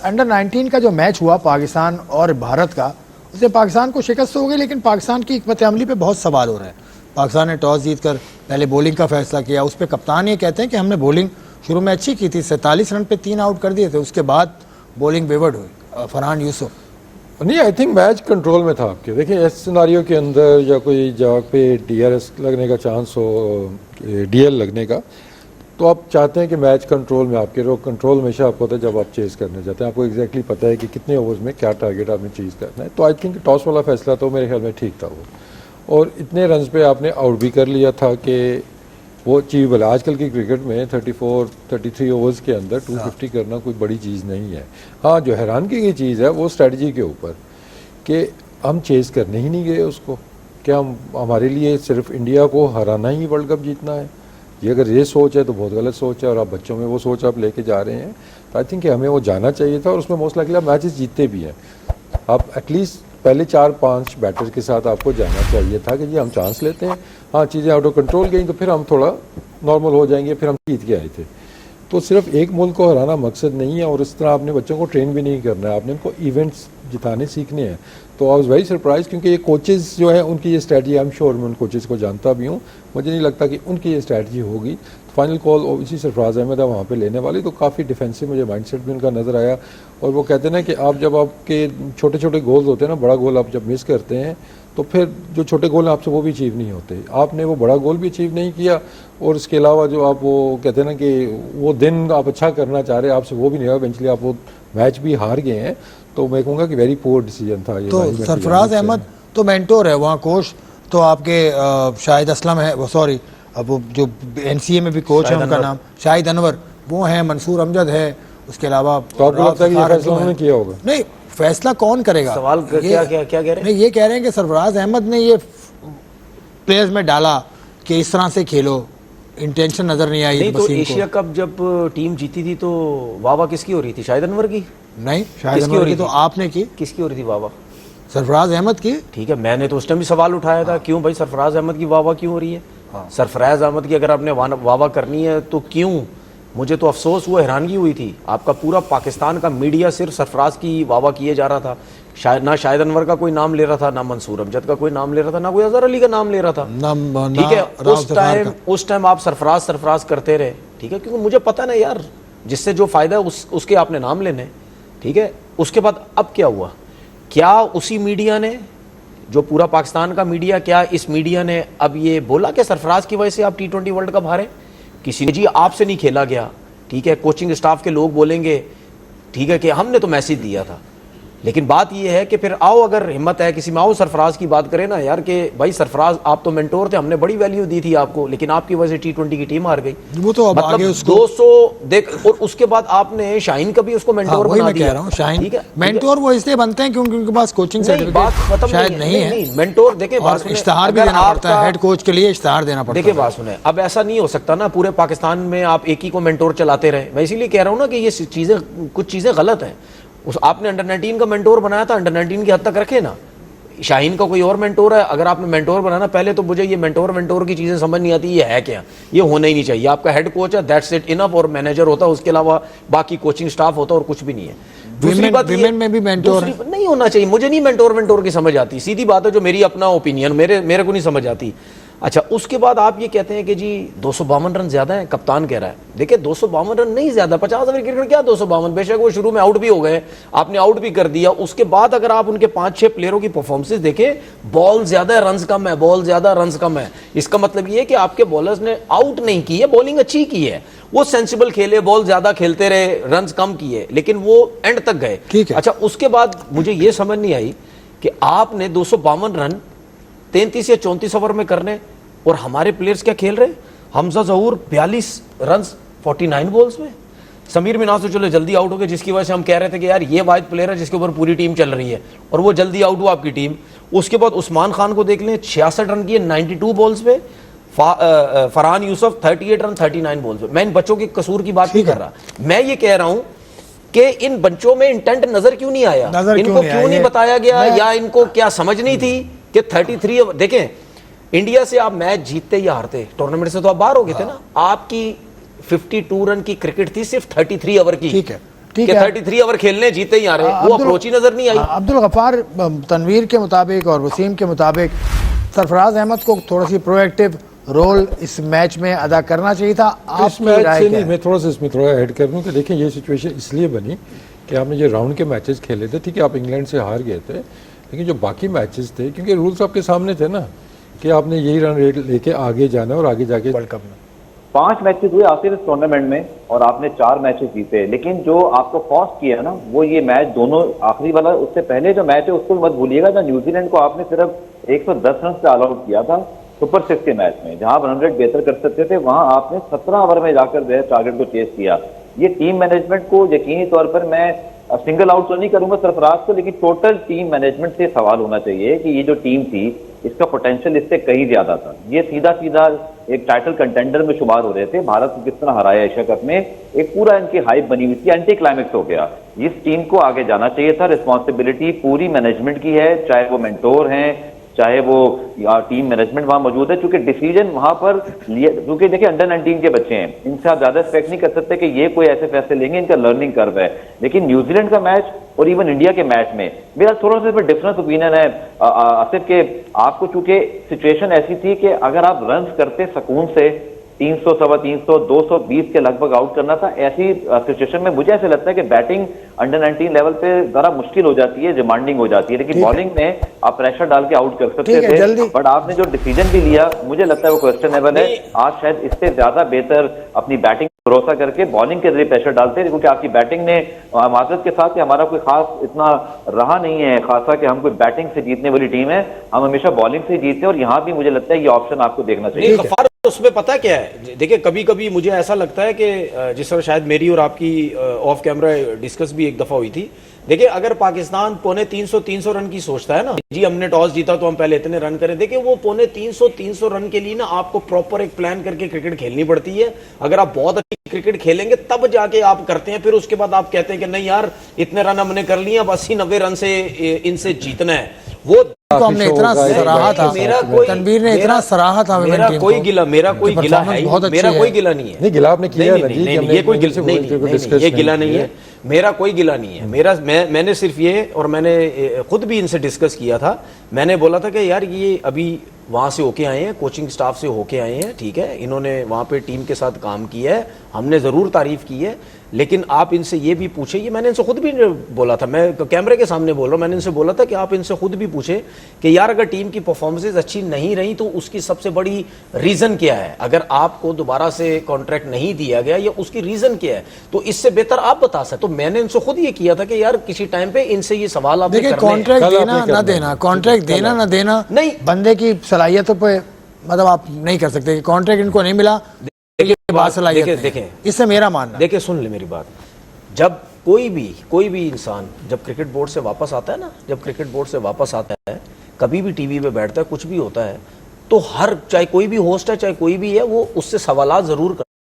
Under 19 का जो match हुआ पाकिस्तान और भारत का, उससे पाकिस्तान को शिकस्त हो गई, लेकिन पाकिस्तान की हिकमत अमली पे बहुत सवाल हो रहे हैं। पाकिस्तान ने टॉस जीतकर पहले बॉलिंग का फैसला किया, उस पर कप्तान ये कहते हैं कि हमने बॉलिंग शुरू में अच्छी की थी, 47 रन पे 3 आउट कर दिए थे, उसके बाद बॉलिंग बेवर्ड हुई। फरहान यूसुफ नहीं, आई थिंक मैच कंट्रोल में था आपके। देखिए इस सिनारियो के अंदर या कोई जगह पे DRS लगने का चांस हो, DL लगने का, तो आप चाहते हैं कि मैच कंट्रोल में आपके रहो। कंट्रोल हमेशा आपको होता है जब आप चेज़ करने जाते हैं, आपको एग्जैक्टली पता है कि कितने ओवर्स में क्या टारगेट आपने चीज़ करना है। तो आई थिंक टॉस वाला फैसला तो मेरे ख्याल में ठीक था वो, और इतने रन पे आपने आउट भी कर लिया था कि वो अचीवेबल है। आजकल की क्रिकेट में 34-33 ओवर्स के अंदर 250 करना कोई बड़ी चीज़ नहीं है। हाँ, जो हैरानगी की चीज़ है वो स्ट्रेटजी के ऊपर, कि हम चेज़ करने ही नहीं गए उसको। क्या हमारे लिए सिर्फ इंडिया को हराना ही वर्ल्ड कप जीतना है? ये अगर ये सोच है तो बहुत गलत सोच है, और आप बच्चों में वो सोच आप लेके जा रहे हैं। तो आई थिंक हमें वो जाना चाहिए था, और उसमें मोस्ट लाइकली आप मैचेस जीतते भी हैं। आप एटलीस्ट पहले 4-5 बैटर्स के साथ आपको जाना चाहिए था कि जी हम चांस लेते हैं, हाँ चीज़ें आउट ऑफ कंट्रोल गई तो फिर हम थोड़ा नॉर्मल हो जाएंगे, फिर हम जीत के आए थे। तो सिर्फ एक मुल्क को हराना मकसद नहीं है, और इस तरह आपने बच्चों को ट्रेन भी नहीं करना है, आपने उनको इवेंट्स जिताने सीखने हैं। तो आई वाज वेरी सरप्राइज, क्योंकि ये कोचेज़ जो है उनकी ये स्ट्रैटेजी, आई एम श्योर मैं उन कोचेज़ को जानता भी हूँ, मुझे नहीं लगता कि उनकी ये स्ट्रैटेजी होगी। फाइनल कॉल इसी सरफराज अहमद है वहाँ पे लेने वाली, तो काफ़ी डिफेंसिव मुझे माइंडसेट भी उनका नज़र आया। और वो कहते हैं ना कि आप जब आपके छोटे छोटे गोल्स होते हैं ना, बड़ा गोल आप जब मिस करते हैं तो फिर जो छोटे गोल हैं आपसे वो भी अचीव नहीं होते। आपने वो बड़ा गोल भी अचीव नहीं किया, और इसके अलावा जो आप वो कहते हैं ना कि वो दिन आप अच्छा करना चाह रहे हैं, आपसे वो भी नहीं हुआ, इवेंचुअली आप वो मैच भी हार गए हैं। तो मैं कहूँगा कि वेरी पुअर डिसीजन था ये। तो सरफराज अहमद तो मेंटोर है वहाँ, कोच तो आपके शाहिद असलम है, वो सॉरी अब वो जो NCA में भी कोच है उनका नाम शाहिद अनवर, वो है, मंसूर अमजद है, उसके अलावा तो आपको लगता है कि ये फैसला उन्होंने किया होगा? नहीं, फैसला कौन करेगा? सवाल क्या कह रहे हैं? नहीं, ये कह रहे हैं कि सरफराज अहमद ने ये प्लेयर्स में डाला कि इस तरह से खेलो, इंटेंशन नजर नहीं आई। नहीं, तो एशिया कप जब टीम जीती थी तो वाह किसकी हो रही थी? शाहिद अनवर की? नहीं, शाहिद अनवर की तो आपने की। किसकी हो रही थी वाह? सरफराज अहमद की। ठीक है, मैंने तो उस टाइम भी सवाल उठाया था, क्यों भाई सरफराज अहमद की वाह क्यों हो रही है? सरफराज अहमद की अगर आपने वाह करनी है तो क्यों? मुझे तो अफसोस हुआ, हैरानगी हुई थी, आपका पूरा पाकिस्तान का मीडिया सिर्फ सरफराज की वाह किए जा रहा था। ना शाहिद अनवर का कोई नाम ले रहा था, ना मंसूर अमजद का कोई नाम ले रहा था, ना कोई अजहर अली का नाम ले रहा था। ठीक है, उस टाइम आप सरफराज करते रहे, ठीक है, क्योंकि मुझे पता ना यार, जिससे जो फायदा है उसके आपने नाम लेने। ठीक है, उसके बाद अब क्या हुआ? क्या उसी मीडिया ने, जो पूरा पाकिस्तान का मीडिया, क्या इस मीडिया ने अब ये बोला कि सरफराज की वजह से आप T20 वर्ल्ड कप हारे? किसी ने जी आपसे नहीं खेला गया, ठीक है, कोचिंग स्टाफ के लोग बोलेंगे, ठीक है, कि हमने तो मैसेज दिया था। लेकिन बात यह है कि फिर आओ, अगर हिम्मत है किसी में, आओ सरफराज की बात करें ना यार, कि भाई सरफराज आप तो मेंटोर थे, हमने बड़ी वैल्यू दी थी आपको, लेकिन आपकी वजह से T20 की टीम हार गई। वो तो अब मतलब आगे उसको 200 देख, और उसके बाद आपने शाहीन का भी उसको मेंटोर बना दिया। कह रहा हूं, शाहीन मेंटोर वो इसलिए बनते हैं क्योंकि उनके पास कोचिंग सर्टिफिकेट शायद नहीं है। मेंटोर देखे, इश्तिहार भी देना पड़ता है, हेड कोच के लिए इश्तिहार देना पड़ता है। देखिए बात सुने, अब ऐसा नहीं हो सकता ना पूरे पाकिस्तान में आप एक ही को मेंटोर चलाते रहे। मैं इसीलिए कह रहा हूं ना कि ये चीजें, कुछ चीजें गलत हैं। उस आपने अंडर 19 का मेंटोर बनाया था, अंडर 19 की हद तक रखे ना। शाहीन का कोई और मेंटोर है, अगर आपने मेंटोर बनाना, पहले तो मुझे ये मेंटोर की चीजें समझ नहीं आती, ये है क्या, ये होना ही नहीं चाहिए। आपका हेड कोच है, दैट्स इट, इनफ, और मैनेजर होता है, उसके अलावा बाकी कोचिंग स्टाफ होता है, और कुछ भी नहीं है। दूसरी बात, विमेन में भी मेंटोर नहीं होना चाहिए। मुझे नहीं मेंटोर की समझ आती, सीधी बात है, जो मेरी अपना ओपिनियन, मेरे को नहीं समझ आती। अच्छा, उसके बाद आप ये कहते हैं कि जी 252 रन ज्यादा है, कप्तान कह रहा है। देखिए 252 रन नहीं ज्यादा, 50 ओवर क्रिकेट क्या 252, बेशक वो शुरू में आउट भी हो गए, आपने आउट भी कर दिया। उसके बाद अगर आप उनके 5-6 प्लेयरों की परफॉर्मेंस देखें, बॉल ज्यादा है, रन कम है, बॉल ज्यादा, रन कम है। इसका मतलब ये है कि आपके बॉलर्स ने आउट नहीं की है, बॉलिंग अच्छी की है, वो सेंसिबल खेले, बॉल ज्यादा खेलते रहे, रन कम किए, लेकिन वो एंड तक गए। अच्छा, उसके बाद मुझे ये समझ नहीं आई कि आपने 252 रन 33 या 34 ओवर में करने, और हमारे प्लेयर्स क्या खेल रहे? हमजा जहूर 42 रन 49 बॉल्स में, समीर मिनाज तो चलो जल्दी आउट हो गए, जिसकी वजह से हम कह रहे थे कि यार ये वाहिद प्लेयर है जिसके ऊपर पूरी टीम चल रही है, और वो जल्दी आउट हुआ आपकी टीम। उसके बाद उस्मान खान को देख लें, 66 रन किए 92 बॉल्स पे, फरहान यूसुफ 38 रन 39 बॉल्स पे। मैं इन बच्चों के कसूर की बात नहीं कर रहा, मैं ये कह रहा हूं कि इन बच्चों में इंटेंट नजर क्यों नहीं आया, इनको क्यों नहीं बताया गया, या इनको क्या समझ नहीं थी कि 33। देखें, इंडिया से आप मैच जीतते या हारते, टूर्नामेंट से तो आप बाहर हो गए थे ना। आपकी 52 रन की क्रिकेट थी, सिर्फ 33 ओवर की। ठीक है, ठीक कि है। 33 ओवर खेलने जीते ही आ रहे, वो अब्दुल- अप्रोच ही नजर नहीं आई। अब्दुल गफ्फार तनवीर के मुताबिक और वसीम के मुताबिक सरफराज अहमद को थोड़ा सी प्रोएक्टिव रोल इस मैच में अदा करना चाहिए था। इस आपकी मैच राय से क्या नहीं, है? मैं थोड़ा सा इसमें थोड़ा ऐड कर दूं कि देखिए ये सिचुएशन इसलिए बनी कि आपने ये राउंड के मैचेस खेले थे, ठीक है आप इंग्लैंड से हार गए थे, लेकिन जो बाकी मैचेस थे, क्योंकि रूल्स आपके सामने थे ना कि आपने यही रन रेट लेके आगे जाना और आगे जाके वर्ल्ड कप में 5 मैचेस हुए आखिर इस टूर्नामेंट में और आपने 4 मैचेस जीते, लेकिन जो आपको कॉस्ट किया ना वो ये मैच दोनों आखिरी वाला, उससे पहले जो मैच है उसको मत भूलिएगा, जहाँ न्यूजीलैंड को आपने सिर्फ 110 रन से ऑल आउट किया था सुपर 6 के मैच में, जहां आप रन रेट बेहतर कर सकते थे, वहां आपने 17 ओवर में जाकर जो है टारगेट को चेस किया। ये टीम मैनेजमेंट को यकीनी तौर पर, मैं सिंगल आउट तो नहीं करूंगा सरफराज को, लेकिन टोटल टीम मैनेजमेंट से सवाल होना चाहिए कि ये जो टीम थी इसका पोटेंशियल इससे कहीं ज्यादा था। ये सीधा सीधा एक टाइटल कंटेंडर में शुमार हो रहे थे, भारत को किस तरह हराया एशिया कप में, एक पूरा इनकी हाइप बनी हुई थी, एंटी क्लाइमेक्स हो गया। इस टीम को आगे जाना चाहिए था, रिस्पॉन्सिबिलिटी पूरी मैनेजमेंट की है, चाहे वो मेंटोर हैं, चाहे वो टीम मैनेजमेंट वहां मौजूद है, क्योंकि डिसीजन वहां पर क्योंकि देखिए अंडर 19 के बच्चे हैं, इनसे आप ज्यादा एक्सपेक्ट नहीं कर सकते कि ये कोई ऐसे फैसले लेंगे, इनका लर्निंग कर्व है। लेकिन न्यूजीलैंड का मैच और इवन इंडिया के मैच में मेरा थोड़ा सा डिफरेंस ओपिनियन है आसिफ के, आपको चूंकि सिचुएशन ऐसी थी कि अगर आप रन करते सुकून से 300, 350, 220 के लगभग आउट करना था, ऐसी सिचुएशन में मुझे ऐसे लगता है कि बैटिंग अंडर 19 लेवल पे जरा मुश्किल हो जाती है, डिमांडिंग हो जाती है, लेकिन बॉलिंग में आप प्रेशर डाल के आउट कर सकते ठीक है, जल्दी। थे। बट आपने जो डिसीजन भी लिया मुझे लगता है वो क्वेश्चनेबल है। आज शायद इससे ज्यादा बेहतर अपनी बैटिंग भरोसा करके बॉलिंग के जरिए प्रेशर डालते हैं, क्योंकि आपकी बैटिंग ने माजरत के साथ कि हमारा कोई खास इतना रहा नहीं है खासा कि हम कोई बैटिंग से जीतने वाली टीम है, हम हमेशा बॉलिंग से जीतते हैं, और यहाँ भी मुझे लगता है ये ऑप्शन आपको देखना चाहिए। गफ्फार उसमें पता क्या है, देखिए कभी कभी मुझे ऐसा लगता है कि जिस तरह शायद मेरी और आपकी ऑफ कैमरा डिस्कस भी एक दफा हुई थी, देखिए अगर पाकिस्तान पौने 300 रन की सोचता है ना, जी हमने टॉस जीता तो हम पहले इतने रन करें, देखिए वो पौने 300 रन के लिए ना आपको प्रॉपर एक प्लान करके क्रिकेट खेलनी पड़ती है। अगर आप बहुत अच्छी क्रिकेट खेलेंगे तब जाके आप करते हैं, फिर उसके बाद आप कहते हैं कि नहीं यार इतने रन हमने कर लिए, अब 80-90 रन से इनसे जीतना है। वो को हमने इतना सराहा था, तनवीर ने इतना सराहा था, मेरा कोई गिला है, मेरा कोई गिला नहीं है, नहीं गिला आपने किया ना जी, ये कोई गिला नहीं, ये गिला नहीं है, मेरा कोई गिला नहीं है। मेरा मैंने सिर्फ ये, और मैंने खुद भी इनसे डिस्कस किया था, मैंने बोला था कि यार ये अभी वहां से होके आए हैं, कोचिंग स्टाफ से होके आए हैं, ठीक है, इन्होंने वहां पे टीम के साथ काम किया है, हमने जरूर तारीफ की है, लेकिन आप इनसे ये भी पूछे, ये मैंने इनसे खुद भी बोला था, मैं कैमरे के सामने बोल रहा हूं, मैंने इनसे बोला था कि आप इनसे खुद भी पूछे कि यार अगर टीम की परफॉर्मेंसेज अच्छी नहीं रही तो उसकी सबसे बड़ी रीजन क्या है, अगर आपको दोबारा से कॉन्ट्रैक्ट नहीं दिया गया या उसकी रीजन क्या है, तो इससे बेहतर आप बता सकते। तो मैंने इनसे खुद ये किया था कि यार किसी टाइम पे इनसे ये सवाल आपने करने हैं। कॉन्ट्रैक्ट देना ना देना, कॉन्ट्रैक्ट देना ना देना नहीं, बंदे की सलाहियतों पे मतलब आप नहीं कर सकते। कॉन्ट्रैक्ट इनको नहीं मिला, देखें, इससे मेरा मानना। देखिए सुन ले मेरी बात, जब कोई भी इंसान जब क्रिकेट बोर्ड से वापस आता है ना, जब क्रिकेट बोर्ड से वापस आता है, कभी भी टीवी पे बैठता है, कुछ भी होता है, तो हर चाहे कोई भी होस्ट है चाहे कोई भी है, वो उससे सवालात जरूर